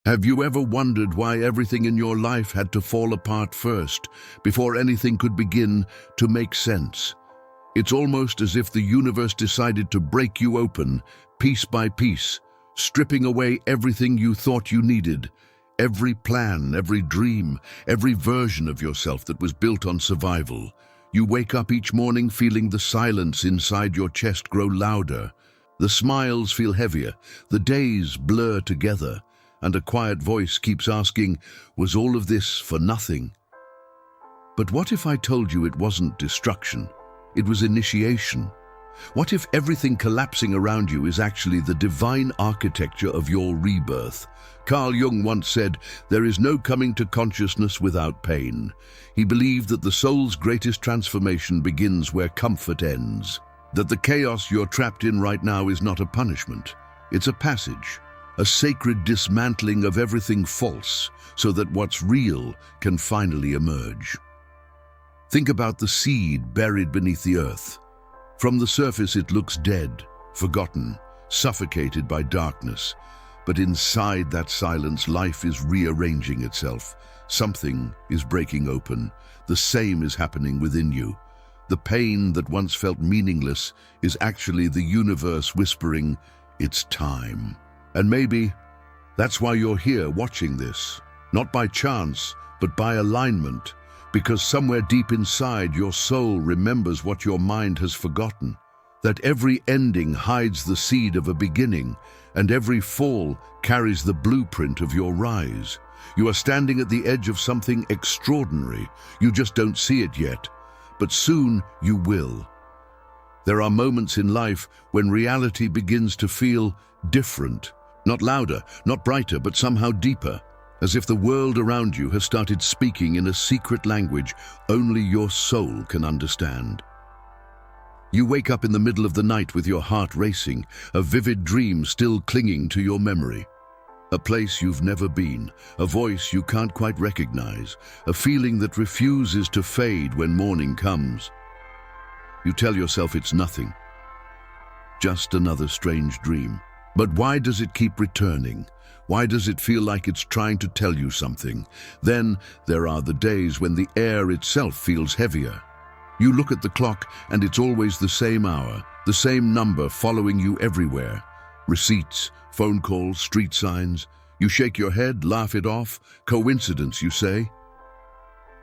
Have you ever wondered why everything in your life had to fall apart first, before anything could begin to make sense? It's almost as if the universe decided to break you open, piece by piece, stripping away everything you thought you needed, every plan, every dream, every version of yourself that was built on survival. You wake up each morning feeling the silence inside your chest grow louder. The smiles feel heavier, the days blur together, and a quiet voice keeps asking, was all of this for nothing? But what if I told you it wasn't destruction? It was initiation. What if everything collapsing around you is actually the divine architecture of your rebirth? Carl Jung once said, "There is no coming to consciousness without pain." He believed that the soul's greatest transformation begins where comfort ends. That the chaos you're trapped in right now is not a punishment. It's a passage, a sacred dismantling of everything false, so that what's real can finally emerge. Think about the seed buried beneath the earth. From the surface it looks dead, forgotten, suffocated by darkness. But inside that silence, life is rearranging itself. Something is breaking open. The same is happening within you. The pain that once felt meaningless is actually the universe whispering, "It's time." And maybe that's why you're here watching this. Not by chance, but by alignment. Because somewhere deep inside, your soul remembers what your mind has forgotten. That every ending hides the seed of a beginning, and every fall carries the blueprint of your rise. You are standing at the edge of something extraordinary. You just don't see it yet, but soon you will. There are moments in life when reality begins to feel different. Not louder, not brighter, but somehow deeper. As if the world around you has started speaking in a secret language only your soul can understand. You wake up in the middle of the night with your heart racing, a vivid dream still clinging to your memory. A place you've never been, a voice you can't quite recognize, a feeling that refuses to fade when morning comes. You tell yourself it's nothing, just another strange dream. But why does it keep returning? Why does it feel like it's trying to tell you something? Then there are the days when the air itself feels heavier. You look at the clock and it's always the same hour, the same number following you everywhere. Receipts, phone calls, street signs. You shake your head, laugh it off. Coincidence, you say?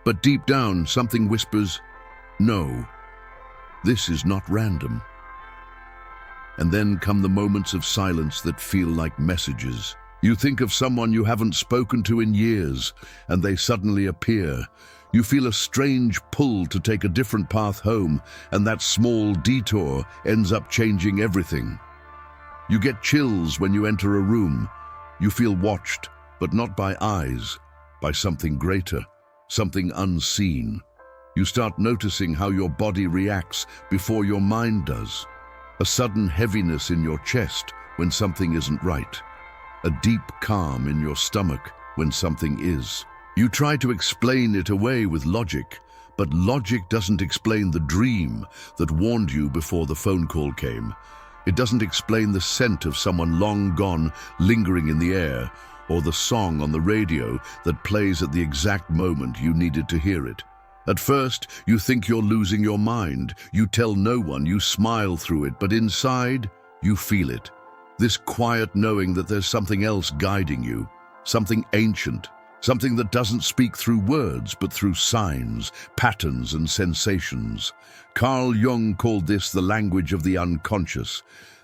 But deep down, something whispers, no, this is not random. And then come the moments of silence that feel like messages. You think of someone you haven't spoken to in years, and they suddenly appear. You feel a strange pull to take a different path home, and that small detour ends up changing everything. You get chills when you enter a room. You feel watched, but not by eyes, by something greater, something unseen. You start noticing how your body reacts before your mind does. A sudden heaviness in your chest when something isn't right. A deep calm in your stomach when something is. You try to explain it away with logic, but logic doesn't explain the dream that warned you before the phone call came. It doesn't explain the scent of someone long gone lingering in the air, or the song on the radio that plays at the exact moment you needed to hear it. At first, you think you're losing your mind. You tell no one, you smile through it, but inside, you feel it. This quiet knowing that there's something else guiding you, something ancient, something that doesn't speak through words, but through signs, patterns, and sensations. Carl Jung called this the language of the unconscious,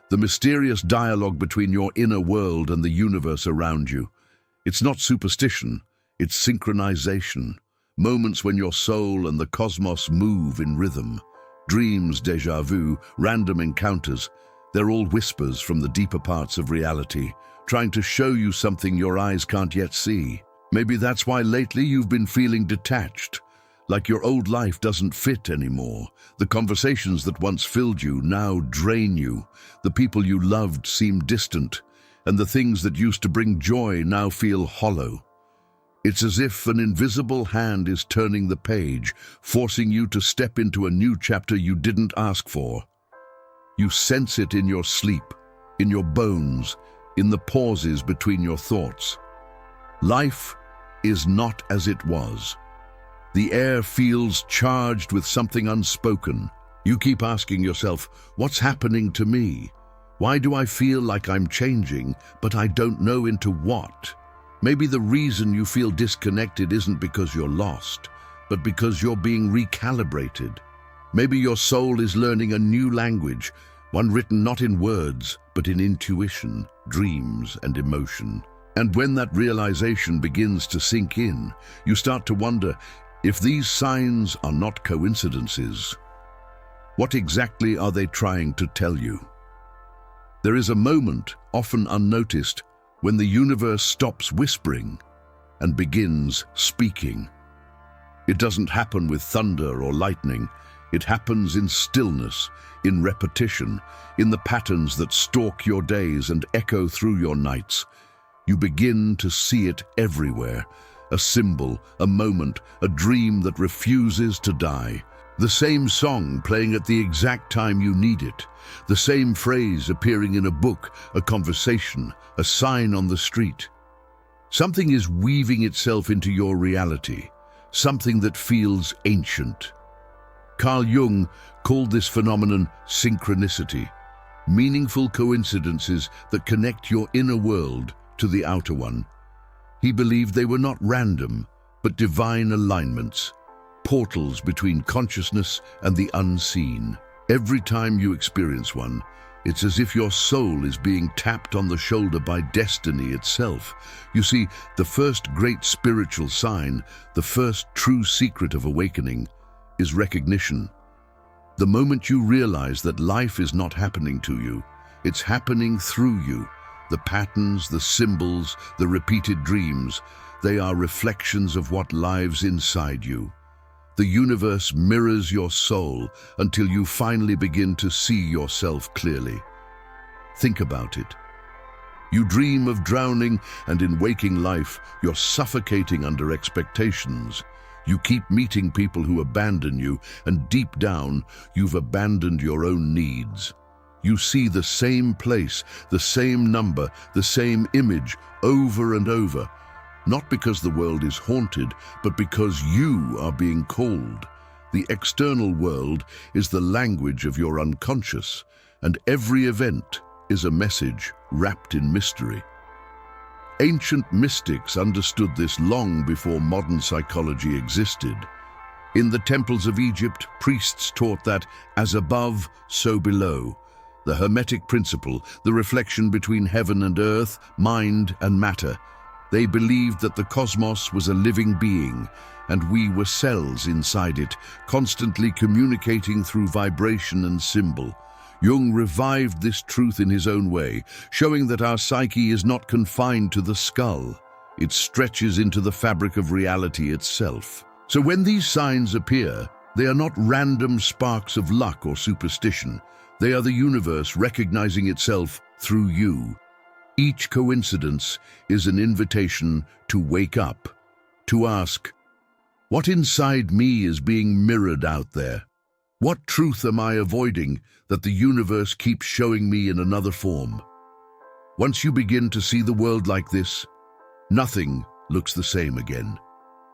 the mysterious dialogue between your inner world and the universe around you. It's not superstition, it's synchronization. Moments when your soul and the cosmos move in rhythm. Dreams, déjà vu, random encounters. They're all whispers from the deeper parts of reality, trying to show you something your eyes can't yet see. Maybe that's why lately you've been feeling detached, like your old life doesn't fit anymore. The conversations that once filled you now drain you. The people you loved seem distant, and the things that used to bring joy now feel hollow. It's as if an invisible hand is turning the page, forcing you to step into a new chapter you didn't ask for. You sense it in your sleep, in your bones, in the pauses between your thoughts. Life is not as it was. The air feels charged with something unspoken. You keep asking yourself, what's happening to me? Why do I feel like I'm changing, but I don't know into what? Maybe the reason you feel disconnected isn't because you're lost, but because you're being recalibrated. Maybe your soul is learning a new language, one written not in words, but in intuition, dreams, and emotion. And when that realization begins to sink in, you start to wonder, if these signs are not coincidences, what exactly are they trying to tell you? There is a moment, often unnoticed, when the universe stops whispering and begins speaking. It doesn't happen with thunder or lightning. It happens in stillness, in repetition, in the patterns that stalk your days and echo through your nights. You begin to see it everywhere. A symbol, a moment, a dream that refuses to die. The same song playing at the exact time you need it. The same phrase appearing in a book, a conversation, a sign on the street. Something is weaving itself into your reality, something that feels ancient. Carl Jung called this phenomenon synchronicity, meaningful coincidences that connect your inner world to the outer one. He believed they were not random, but divine alignments, portals between consciousness and the unseen. Every time you experience one, it's as if your soul is being tapped on the shoulder by destiny itself. You see, the first great spiritual sign, the first true secret of awakening, is recognition. The moment you realize that life is not happening to you, it's happening through you. The patterns, the symbols, the repeated dreams, they are reflections of what lives inside you. The universe mirrors your soul until you finally begin to see yourself clearly. Think about it. You dream of drowning, and in waking life, you're suffocating under expectations. You keep meeting people who abandon you, and deep down, you've abandoned your own needs. You see the same place, the same number, the same image over and over, not because the world is haunted, but because you are being called. The external world is the language of your unconscious, and every event is a message wrapped in mystery. Ancient mystics understood this long before modern psychology existed. In the temples of Egypt, priests taught that, as above, so below. The Hermetic principle, the reflection between heaven and earth, mind and matter. They believed that the cosmos was a living being, and we were cells inside it, constantly communicating through vibration and symbol. Jung revived this truth in his own way, showing that our psyche is not confined to the skull. It stretches into the fabric of reality itself. So when these signs appear, they are not random sparks of luck or superstition. They are the universe recognizing itself through you. Each coincidence is an invitation to wake up, to ask, what inside me is being mirrored out there? What truth am I avoiding that the universe keeps showing me in another form? Once you begin to see the world like this, nothing looks the same again.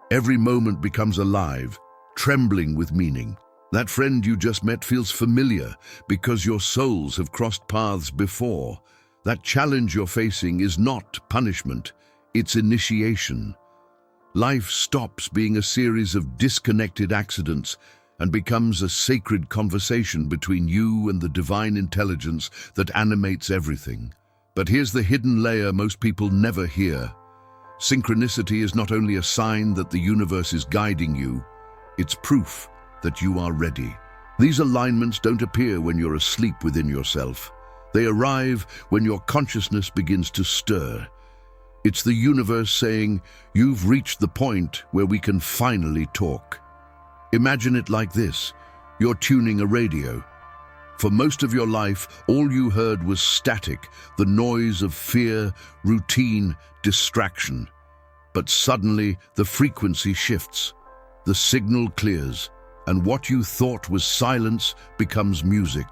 Every moment becomes alive, trembling with meaning. That friend you just met feels familiar because your souls have crossed paths before. That challenge you're facing is not punishment, it's initiation. Life stops being a series of disconnected accidents and becomes a sacred conversation between you and the divine intelligence that animates everything. But here's the hidden layer most people never hear. Synchronicity is not only a sign that the universe is guiding you, it's proof that you are ready. These alignments don't appear when you're asleep within yourself. They arrive when your consciousness begins to stir. It's the universe saying, you've reached the point where we can finally talk. Imagine it like this. You're tuning a radio. For most of your life, all you heard was static, the noise of fear, routine, distraction. But suddenly, the frequency shifts. The signal clears, and what you thought was silence becomes music.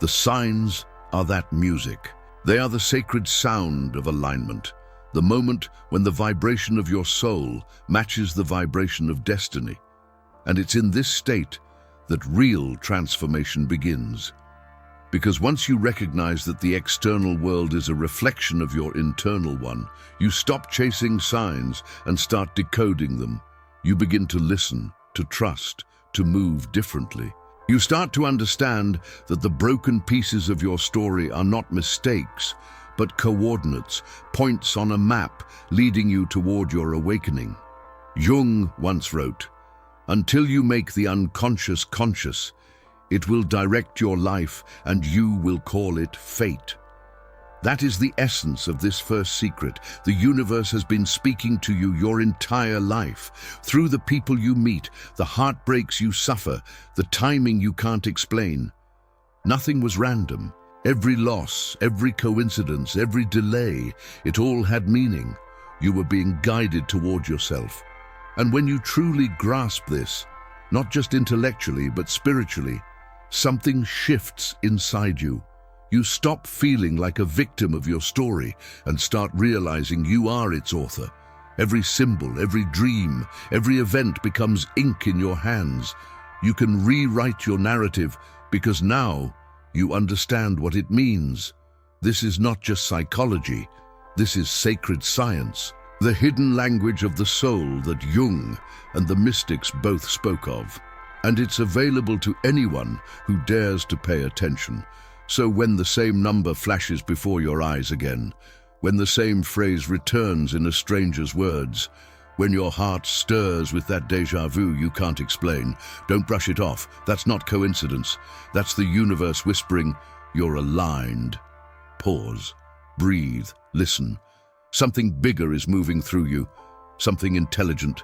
The signs are that music. They are the sacred sound of alignment, the moment when the vibration of your soul matches the vibration of destiny. And it's in this state that real transformation begins. Because once you recognize that the external world is a reflection of your internal one, you stop chasing signs and start decoding them. You begin to listen, to trust, to move differently. You start to understand that the broken pieces of your story are not mistakes, but coordinates, points on a map leading you toward your awakening. Jung once wrote, "Until you make the unconscious conscious, it will direct your life and you will call it fate." That is the essence of this first secret. The universe has been speaking to you your entire life, through the people you meet, the heartbreaks you suffer, the timing you can't explain. Nothing was random. Every loss, every coincidence, every delay, it all had meaning. You were being guided toward yourself. And when you truly grasp this, not just intellectually but spiritually, something shifts inside you. You stop feeling like a victim of your story and start realizing you are its author. Every symbol, every dream, every event becomes ink in your hands. You can rewrite your narrative because now you understand what it means. This is not just psychology. This is sacred science, the hidden language of the soul that Jung and the mystics both spoke of. And it's available to anyone who dares to pay attention. So when the same number flashes before your eyes again, when the same phrase returns in a stranger's words, when your heart stirs with that déjà vu you can't explain, don't brush it off. That's not coincidence. That's the universe whispering, "You're aligned." Pause, breathe, listen. Something bigger is moving through you, something intelligent,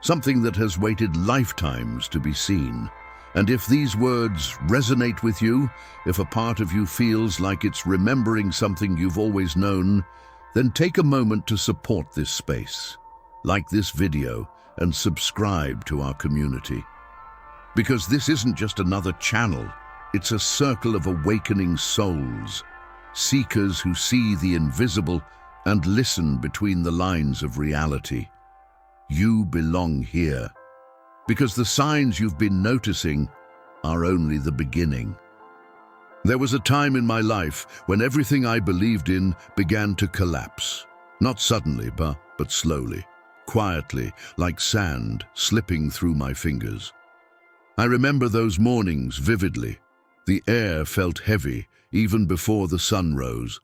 something that has waited lifetimes to be seen. And if these words resonate with you, if a part of you feels like it's remembering something you've always known, then take a moment to support this space. Like this video and subscribe to our community. Because this isn't just another channel, it's a circle of awakening souls, seekers who see the invisible and listen between the lines of reality. You belong here, because the signs you've been noticing are only the beginning. There was a time in my life when everything I believed in began to collapse. Not suddenly, but slowly, quietly, like sand slipping through my fingers. I remember those mornings vividly. The air felt heavy, even before the sun rose.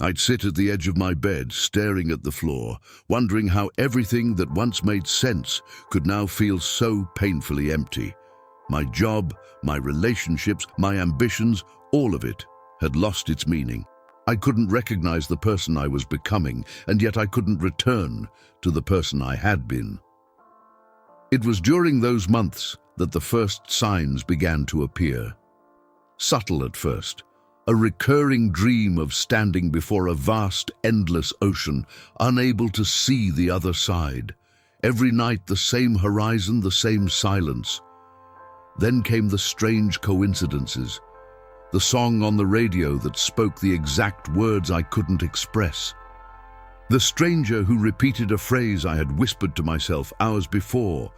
I'd sit at the edge of my bed, staring at the floor, wondering how everything that once made sense could now feel so painfully empty. My job, my relationships, my ambitions, all of it had lost its meaning. I couldn't recognize the person I was becoming, and yet I couldn't return to the person I had been. It was during those months that the first signs began to appear. Subtle at first. A recurring dream of standing before a vast, endless ocean, unable to see the other side. Every night the same horizon, the same silence. Then came the strange coincidences. The song on the radio that spoke the exact words I couldn't express. The stranger who repeated a phrase I had whispered to myself hours before.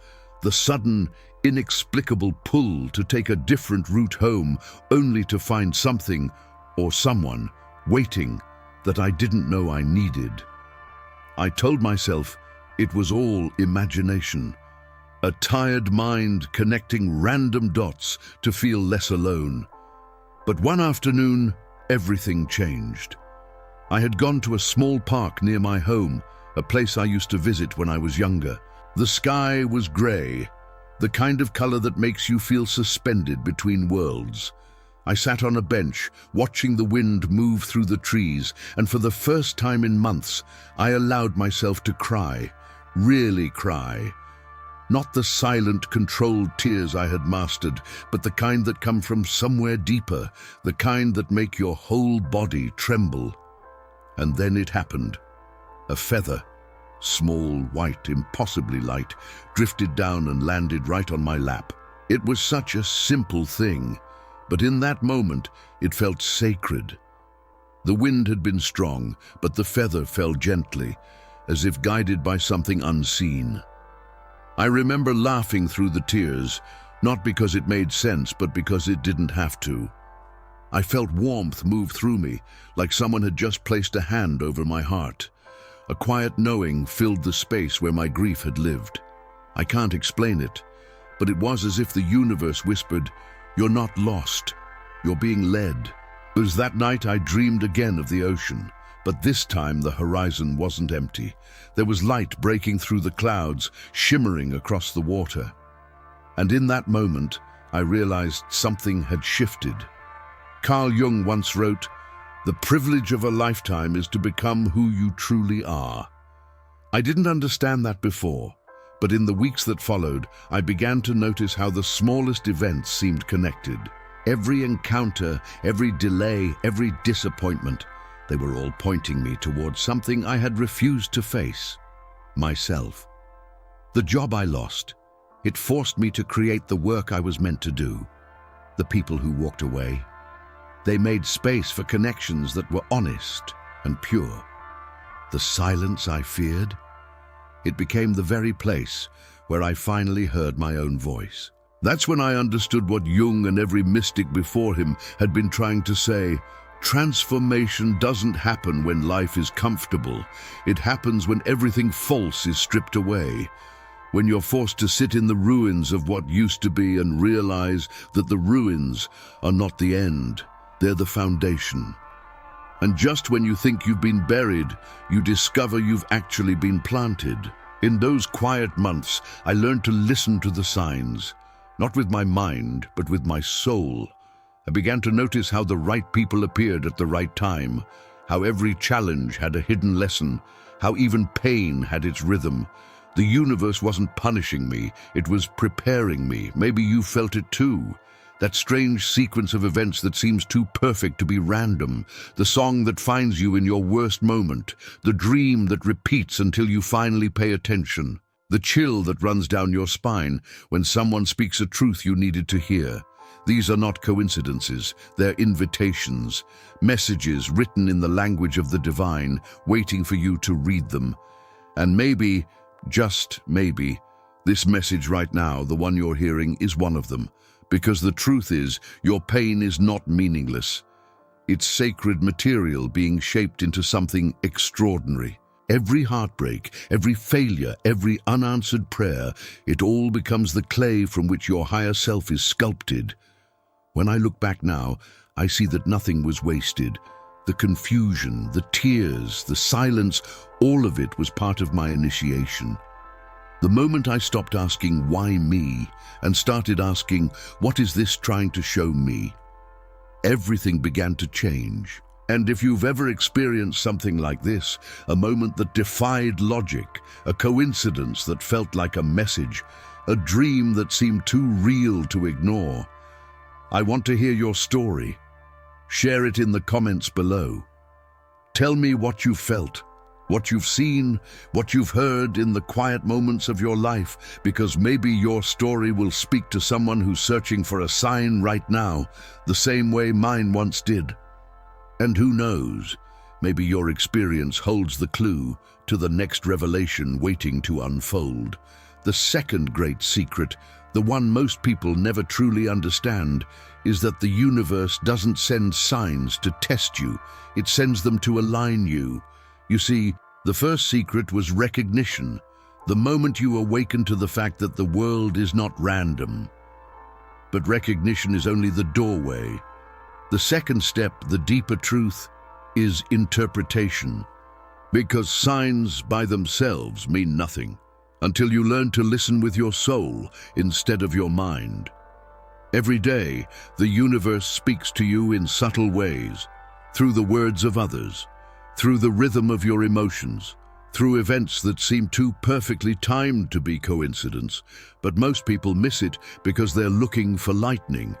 The sudden, inexplicable pull to take a different route home, only to find something or someone waiting that I didn't know I needed. I told myself it was all imagination, a tired mind connecting random dots to feel less alone. But one afternoon, everything changed. I had gone to a small park near my home, a place I used to visit when I was younger. The sky was grey, the kind of color that makes you feel suspended between worlds. I sat on a bench, watching the wind move through the trees, and for the first time in months, I allowed myself to cry, really cry. Not the silent, controlled tears I had mastered, but the kind that come from somewhere deeper, the kind that make your whole body tremble. And then it happened. A feather, small, white, impossibly light, drifted down and landed right on my lap. It was such a simple thing, but in that moment, it felt sacred. The wind had been strong, but the feather fell gently, as if guided by something unseen. I remember laughing through the tears, not because it made sense, but because it didn't have to. I felt warmth move through me, like someone had just placed a hand over my heart. A quiet knowing filled the space where my grief had lived. I can't explain it, but it was as if the universe whispered, "You're not lost, you're being led." It was that night I dreamed again of the ocean, but this time the horizon wasn't empty. There was light breaking through the clouds, shimmering across the water. And in that moment, I realized something had shifted. Carl Jung once wrote, "The privilege of a lifetime is to become who you truly are." I didn't understand that before, but in the weeks that followed, I began to notice how the smallest events seemed connected. Every encounter, every delay, every disappointment, they were all pointing me towards something I had refused to face: myself. The job I lost, it forced me to create the work I was meant to do. The people who walked away, they made space for connections that were honest and pure. The silence I feared, it became the very place where I finally heard my own voice. That's when I understood what Jung and every mystic before him had been trying to say. Transformation doesn't happen when life is comfortable. It happens when everything false is stripped away. When you're forced to sit in the ruins of what used to be and realize that the ruins are not the end, they're the foundation. And just when you think you've been buried, you discover you've actually been planted. In those quiet months, I learned to listen to the signs, not with my mind, but with my soul. I began to notice how the right people appeared at the right time, how every challenge had a hidden lesson, how even pain had its rhythm. The universe wasn't punishing me, it was preparing me. Maybe you felt it too. That strange sequence of events that seems too perfect to be random, the song that finds you in your worst moment, the dream that repeats until you finally pay attention, the chill that runs down your spine when someone speaks a truth you needed to hear. These are not coincidences, they're invitations, messages written in the language of the divine, waiting for you to read them. And maybe, just maybe, this message right now, the one you're hearing, is one of them. Because the truth is, your pain is not meaningless. It's sacred material being shaped into something extraordinary. Every heartbreak, every failure, every unanswered prayer, it all becomes the clay from which your higher self is sculpted. When I look back now, I see that nothing was wasted. The confusion, the tears, the silence, all of it was part of my initiation. The moment I stopped asking, "Why me?" and started asking, "What is this trying to show me?" everything began to change. And if you've ever experienced something like this, a moment that defied logic, a coincidence that felt like a message, a dream that seemed too real to ignore, I want to hear your story. Share it in the comments below. Tell me what you felt, what you've seen, what you've heard in the quiet moments of your life, because maybe your story will speak to someone who's searching for a sign right now, the same way mine once did. And who knows, maybe your experience holds the clue to the next revelation waiting to unfold. The second great secret, the one most people never truly understand, is that the universe doesn't send signs to test you, it sends them to align you. You see, the first secret was recognition, the moment you awaken to the fact that the world is not random. But recognition is only the doorway. The second step, the deeper truth, is interpretation. Because signs by themselves mean nothing until you learn to listen with your soul instead of your mind. Every day, the universe speaks to you in subtle ways, through the words of others, through the rhythm of your emotions, through events that seem too perfectly timed to be coincidence, but most people miss it because they're looking for lightning,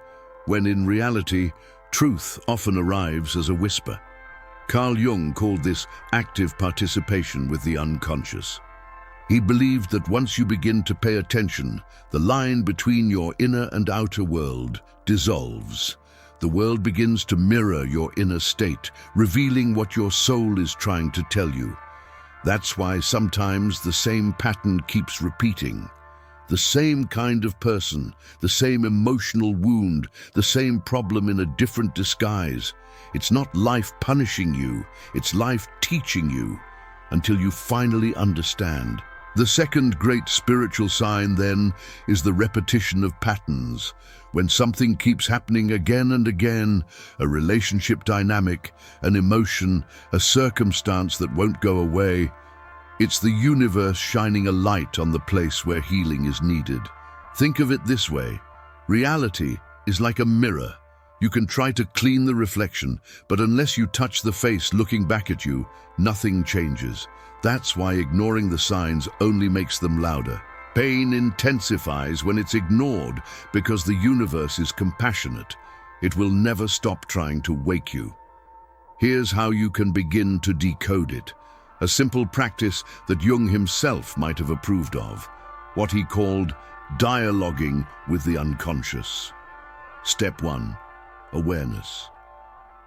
when in reality, truth often arrives as a whisper. Carl Jung called this active participation with the unconscious. He believed that once you begin to pay attention, the line between your inner and outer world dissolves. The world begins to mirror your inner state, revealing what your soul is trying to tell you. That's why sometimes the same pattern keeps repeating. The same kind of person, the same emotional wound, the same problem in a different disguise. It's not life punishing you, it's life teaching you, until you finally understand. The second great spiritual sign, then, is the repetition of patterns. When something keeps happening again and again, a relationship dynamic, an emotion, a circumstance that won't go away, it's the universe shining a light on the place where healing is needed. Think of it this way. Reality is like a mirror. You can try to clean the reflection, but unless you touch the face looking back at you, nothing changes. That's why ignoring the signs only makes them louder. Pain intensifies when it's ignored because the universe is compassionate. It will never stop trying to wake you. Here's how you can begin to decode it. A simple practice that Jung himself might have approved of, what he called dialoguing with the unconscious. Step 1. Awareness.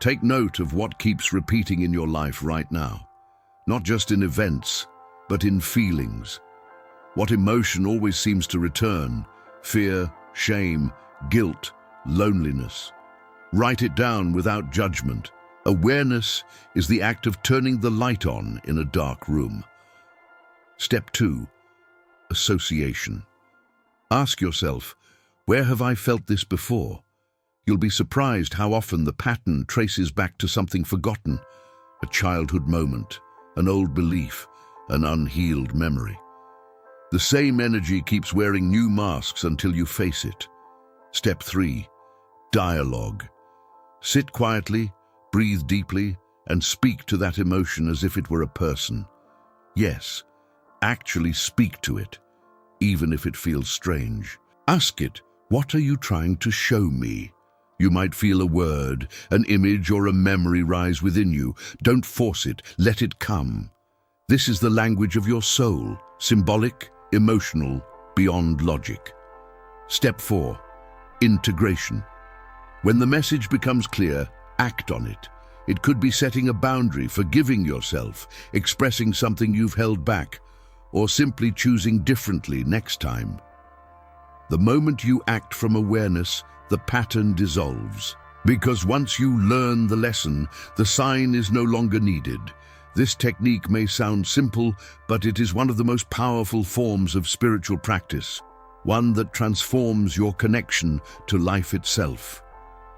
Take note of what keeps repeating in your life right now. Not just in events, but in feelings. What emotion always seems to return? Fear, shame, guilt, loneliness. Write it down without judgment. Awareness is the act of turning the light on in a dark room. Step 2. Association. Ask yourself, where have I felt this before? You'll be surprised how often the pattern traces back to something forgotten, a childhood moment, an old belief, an unhealed memory. The same energy keeps wearing new masks until you face it. Step 3. Dialogue. Sit quietly, breathe deeply, and speak to that emotion as if it were a person. Yes, actually speak to it, even if it feels strange. Ask it, what are you trying to show me? You might feel a word, an image, or a memory rise within you. Don't force it, let it come. This is the language of your soul, symbolic, emotional, beyond logic. Step 4. Integration. When the message becomes clear, act on it. It could be setting a boundary, forgiving yourself, expressing something you've held back, or simply choosing differently next time. The moment you act from awareness, the pattern dissolves. Because once you learn the lesson, the sign is no longer needed. This technique may sound simple, but it is one of the most powerful forms of spiritual practice, one that transforms your connection to life itself.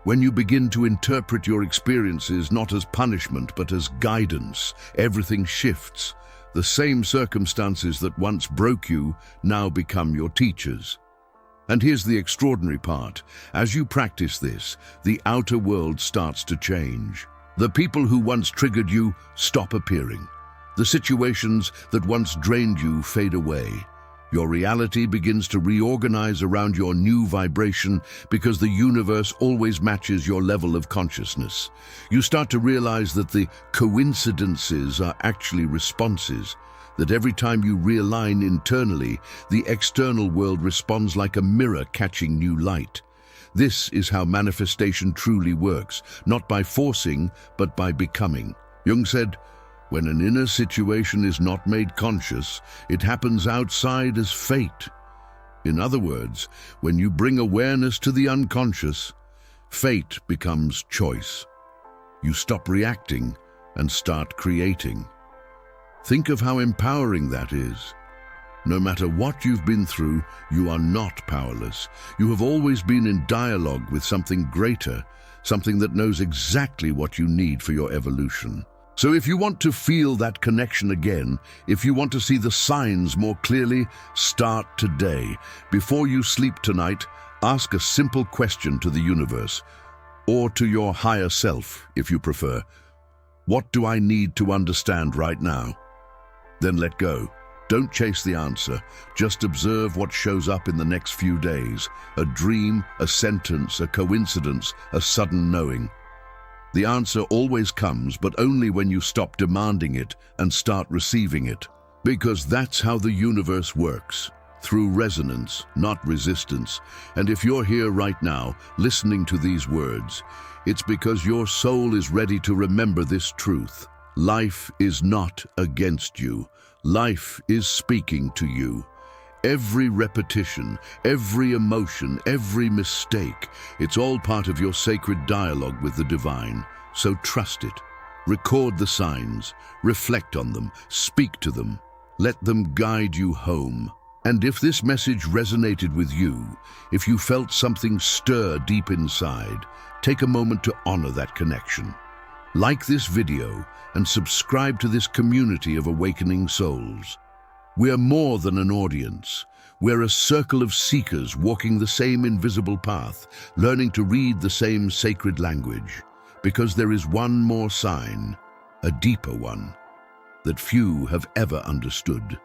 When you begin to interpret your experiences not as punishment but as guidance, everything shifts. The same circumstances that once broke you now become your teachers. And here's the extraordinary part. As you practice this, the outer world starts to change. The people who once triggered you stop appearing. The situations that once drained you fade away. Your reality begins to reorganize around your new vibration because the universe always matches your level of consciousness. You start to realize that the coincidences are actually responses, that every time you realign internally, the external world responds like a mirror catching new light. This is how manifestation truly works, not by forcing, but by becoming. Jung said, when an inner situation is not made conscious, it happens outside as fate. In other words, when you bring awareness to the unconscious, fate becomes choice. You stop reacting and start creating. Think of how empowering that is. No matter what you've been through, you are not powerless. You have always been in dialogue with something greater, something that knows exactly what you need for your evolution. So if you want to feel that connection again, if you want to see the signs more clearly, start today. Before you sleep tonight, ask a simple question to the universe, or to your higher self, if you prefer. What do I need to understand right now? Then let go. Don't chase the answer. Just observe what shows up in the next few days. A dream, a sentence, a coincidence, a sudden knowing. The answer always comes, but only when you stop demanding it and start receiving it. Because that's how the universe works, through resonance, not resistance. And if you're here right now, listening to these words, it's because your soul is ready to remember this truth. Life is not against you. Life is speaking to you. Every repetition, every emotion, every mistake, it's all part of your sacred dialogue with the divine. So trust it. Record the signs, reflect on them, speak to them. Let them guide you home. And if this message resonated with you, if you felt something stir deep inside, take a moment to honor that connection. Like this video and subscribe to this community of awakening souls. We're more than an audience. We're a circle of seekers walking the same invisible path, learning to read the same sacred language. Because there is one more sign, a deeper one, that few have ever understood.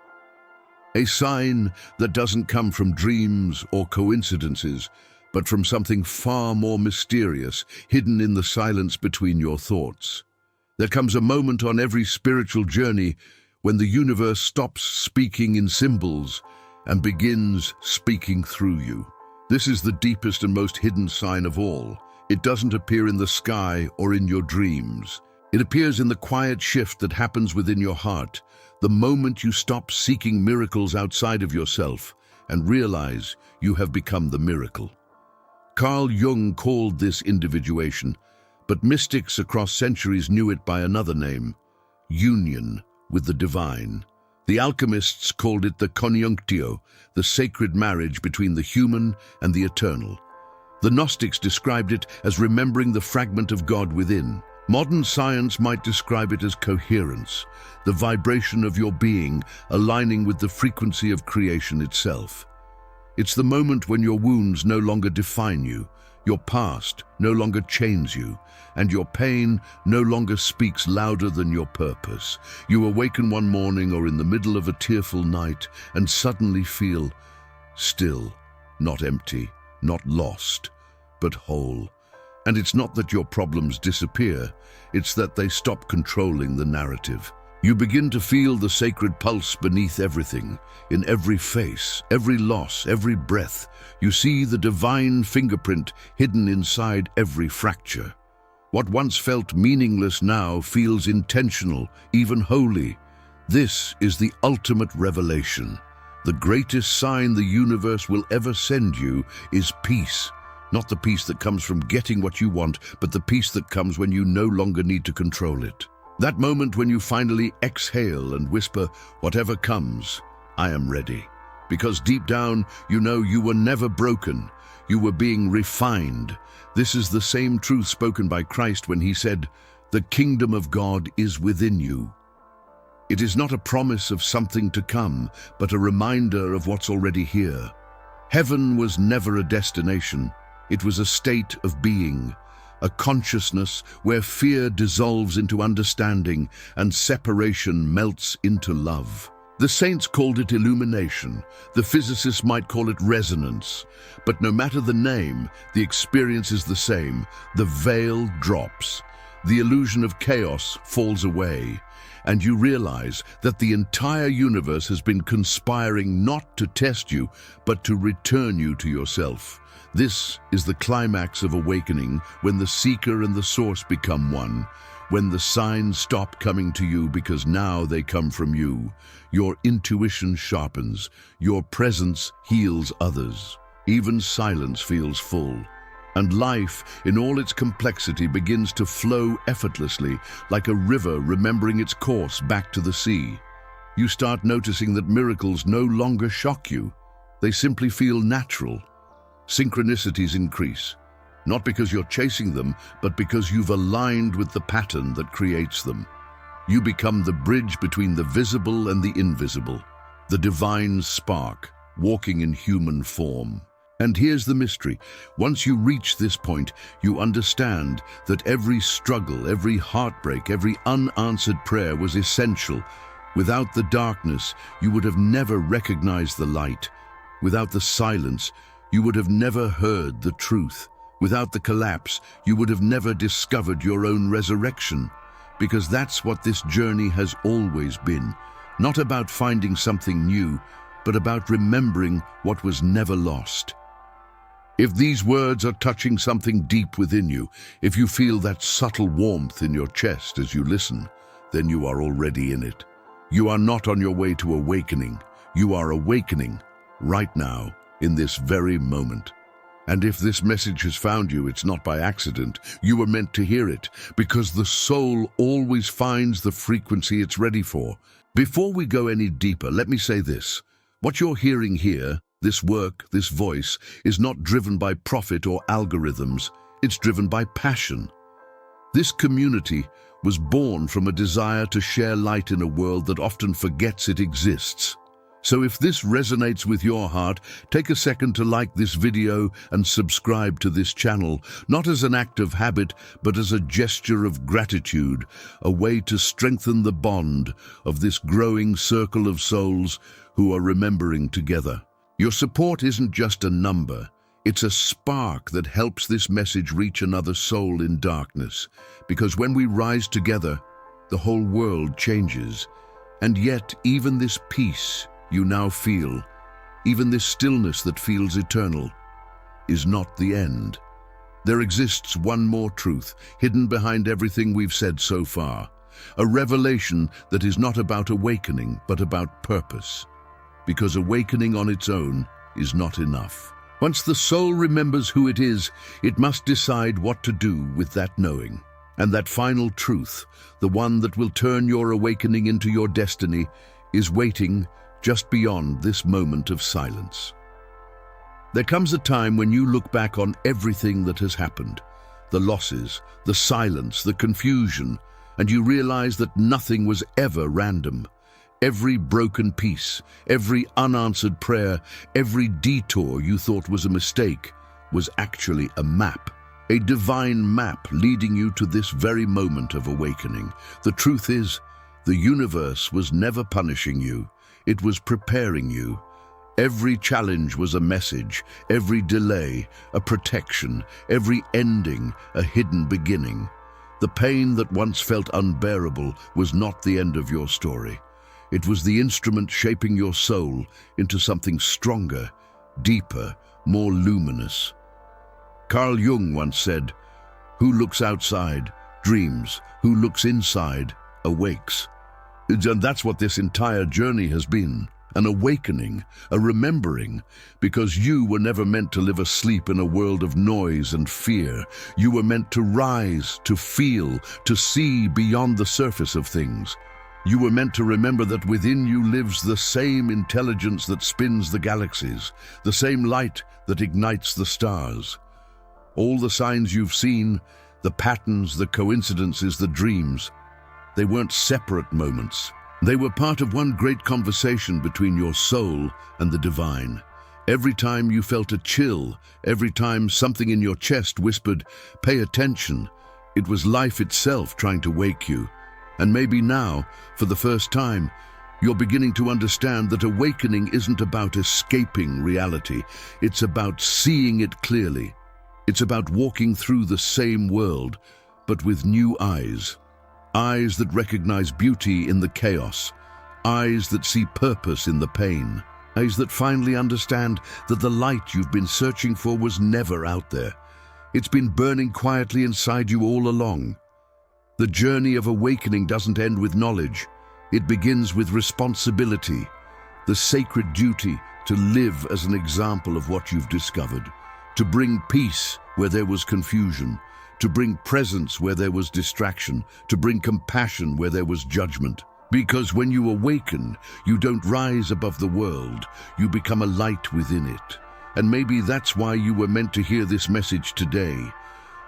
A sign that doesn't come from dreams or coincidences, but from something far more mysterious, hidden in the silence between your thoughts. There comes a moment on every spiritual journey when the universe stops speaking in symbols and begins speaking through you. This is the deepest and most hidden sign of all. It doesn't appear in the sky or in your dreams. It appears in the quiet shift that happens within your heart, the moment you stop seeking miracles outside of yourself and realize you have become the miracle. Carl Jung called this individuation, but mystics across centuries knew it by another name, union with the divine. The alchemists called it the conjunctio, the sacred marriage between the human and the eternal. The Gnostics described it as remembering the fragment of God within. Modern science might describe it as coherence, the vibration of your being aligning with the frequency of creation itself. It's the moment when your wounds no longer define you, your past no longer chains you, and your pain no longer speaks louder than your purpose. You awaken one morning or in the middle of a tearful night and suddenly feel still, not empty, not lost, but whole. And it's not that your problems disappear, it's that they stop controlling the narrative. You begin to feel the sacred pulse beneath everything, in every face, every loss, every breath. You see the divine fingerprint hidden inside every fracture. What once felt meaningless now feels intentional, even holy. This is the ultimate revelation. The greatest sign the universe will ever send you is peace. Not the peace that comes from getting what you want, but the peace that comes when you no longer need to control it. That moment when you finally exhale and whisper, whatever comes, I am ready. Because deep down, you know you were never broken. You were being refined. This is the same truth spoken by Christ when he said, the kingdom of God is within you. It is not a promise of something to come, but a reminder of what's already here. Heaven was never a destination. It was a state of being, a consciousness where fear dissolves into understanding and separation melts into love. The saints called it illumination. The physicists might call it resonance. But no matter the name, the experience is the same. The veil drops. The illusion of chaos falls away. And you realize that the entire universe has been conspiring not to test you, but to return you to yourself. This is the climax of awakening, when the seeker and the source become one, when the signs stop coming to you because now they come from you. Your intuition sharpens, your presence heals others. Even silence feels full. And life, in all its complexity, begins to flow effortlessly, like a river remembering its course back to the sea. You start noticing that miracles no longer shock you. They simply feel natural. Synchronicities increase, not because you're chasing them, but because you've aligned with the pattern that creates them. You become the bridge between the visible and the invisible, the divine spark, walking in human form. And here's the mystery. Once you reach this point, you understand that every struggle, every heartbreak, every unanswered prayer was essential. Without the darkness, you would have never recognized the light. Without the silence, you would have never heard the truth. Without the collapse, you would have never discovered your own resurrection. Because that's what this journey has always been. Not about finding something new, but about remembering what was never lost. If these words are touching something deep within you, if you feel that subtle warmth in your chest as you listen, then you are already in it. You are not on your way to awakening. You are awakening right now, in this very moment. And if this message has found you, it's not by accident. You were meant to hear it, because the soul always finds the frequency it's ready for. Before we go any deeper, let me say this. What you're hearing here, this work, this voice, is not driven by profit or algorithms. It's driven by passion. This community was born from a desire to share light in a world that often forgets it exists. So if this resonates with your heart, take a second to like this video and subscribe to this channel, not as an act of habit, but as a gesture of gratitude, a way to strengthen the bond of this growing circle of souls who are remembering together. Your support isn't just a number, it's a spark that helps this message reach another soul in darkness. Because when we rise together, the whole world changes. And yet, even this peace you now feel, even this stillness that feels eternal, is not the end. There exists one more truth, hidden behind everything we've said so far. A revelation that is not about awakening, but about purpose. Because awakening on its own is not enough. Once the soul remembers who it is, it must decide what to do with that knowing. And that final truth, the one that will turn your awakening into your destiny, is waiting just beyond this moment of silence. There comes a time when you look back on everything that has happened, the losses, the silence, the confusion, and you realize that nothing was ever random. Every broken piece, every unanswered prayer, every detour you thought was a mistake was actually a map, a divine map leading you to this very moment of awakening. The truth is, the universe was never punishing you, it was preparing you. Every challenge was a message, every delay, a protection, every ending, a hidden beginning. The pain that once felt unbearable was not the end of your story. It was the instrument shaping your soul into something stronger, deeper, more luminous. Carl Jung once said, "Who looks outside dreams, who looks inside awakes." And that's what this entire journey has been, an awakening, a remembering, because you were never meant to live asleep in a world of noise and fear. You were meant to rise, to feel, to see beyond the surface of things. You were meant to remember that within you lives the same intelligence that spins the galaxies, the same light that ignites the stars. All the signs you've seen, the patterns, the coincidences, the dreams, they weren't separate moments. They were part of one great conversation between your soul and the divine. Every time you felt a chill, every time something in your chest whispered, "Pay attention," it was life itself trying to wake you. And maybe now, for the first time, you're beginning to understand that awakening isn't about escaping reality. It's about seeing it clearly. It's about walking through the same world, but with new eyes. Eyes that recognize beauty in the chaos. Eyes that see purpose in the pain. Eyes that finally understand that the light you've been searching for was never out there. It's been burning quietly inside you all along. The journey of awakening doesn't end with knowledge. It begins with responsibility, the sacred duty to live as an example of what you've discovered, to bring peace where there was confusion, to bring presence where there was distraction, to bring compassion where there was judgment. Because when you awaken, you don't rise above the world, you become a light within it. And maybe that's why you were meant to hear this message today.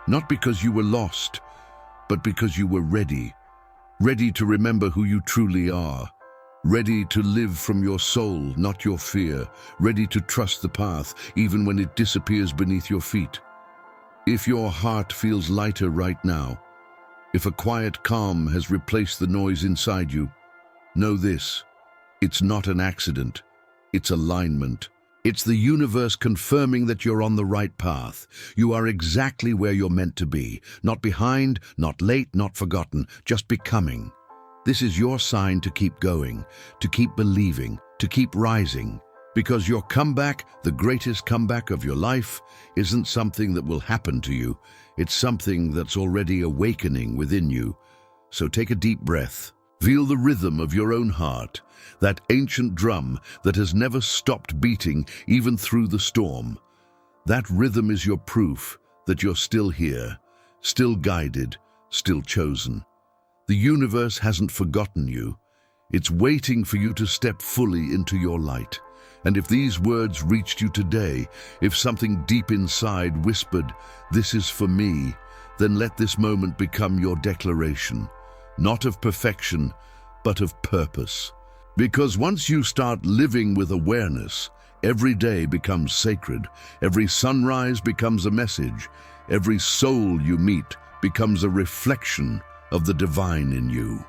Not because you were lost, but because you were ready. Ready to remember who you truly are. Ready to live from your soul, not your fear. Ready to trust the path, even when it disappears beneath your feet. If your heart feels lighter right now, if a quiet calm has replaced the noise inside you, know this: it's not an accident, it's alignment. It's the universe confirming that you're on the right path. You are exactly where you're meant to be. Not behind, not late, not forgotten, just becoming. This is your sign to keep going, to keep believing, to keep rising. Because your comeback, the greatest comeback of your life, isn't something that will happen to you. It's something that's already awakening within you. So take a deep breath. Feel the rhythm of your own heart, that ancient drum that has never stopped beating even through the storm. That rhythm is your proof that you're still here, still guided, still chosen. The universe hasn't forgotten you. It's waiting for you to step fully into your light. And if these words reached you today, if something deep inside whispered, "This is for me," then let this moment become your declaration, not of perfection, but of purpose. Because once you start living with awareness, every day becomes sacred, every sunrise becomes a message, every soul you meet becomes a reflection of the divine in you.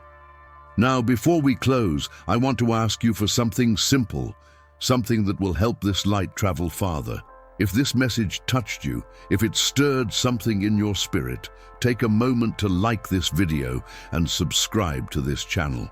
Now, before we close, I want to ask you for something simple, something that will help this light travel farther. If this message touched you, if it stirred something in your spirit, take a moment to like this video and subscribe to this channel.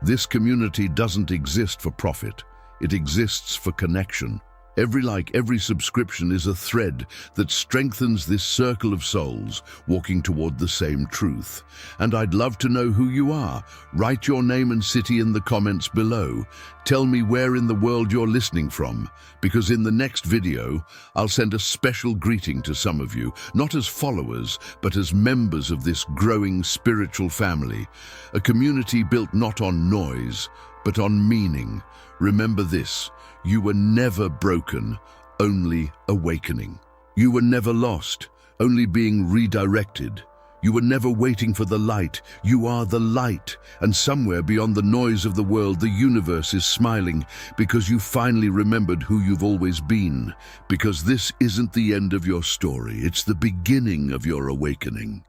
This community doesn't exist for profit. It exists for connection. Every like, every subscription is a thread that strengthens this circle of souls walking toward the same truth. And I'd love to know who you are. Write your name and city in the comments below. Tell me where in the world you're listening from, because in the next video, I'll send a special greeting to some of you, not as followers, but as members of this growing spiritual family, a community built not on noise, but on meaning. Remember this. You were never broken, only awakening. You were never lost, only being redirected. You were never waiting for the light. You are the light. And somewhere beyond the noise of the world, the universe is smiling because you finally remembered who you've always been. Because this isn't the end of your story. It's the beginning of your awakening.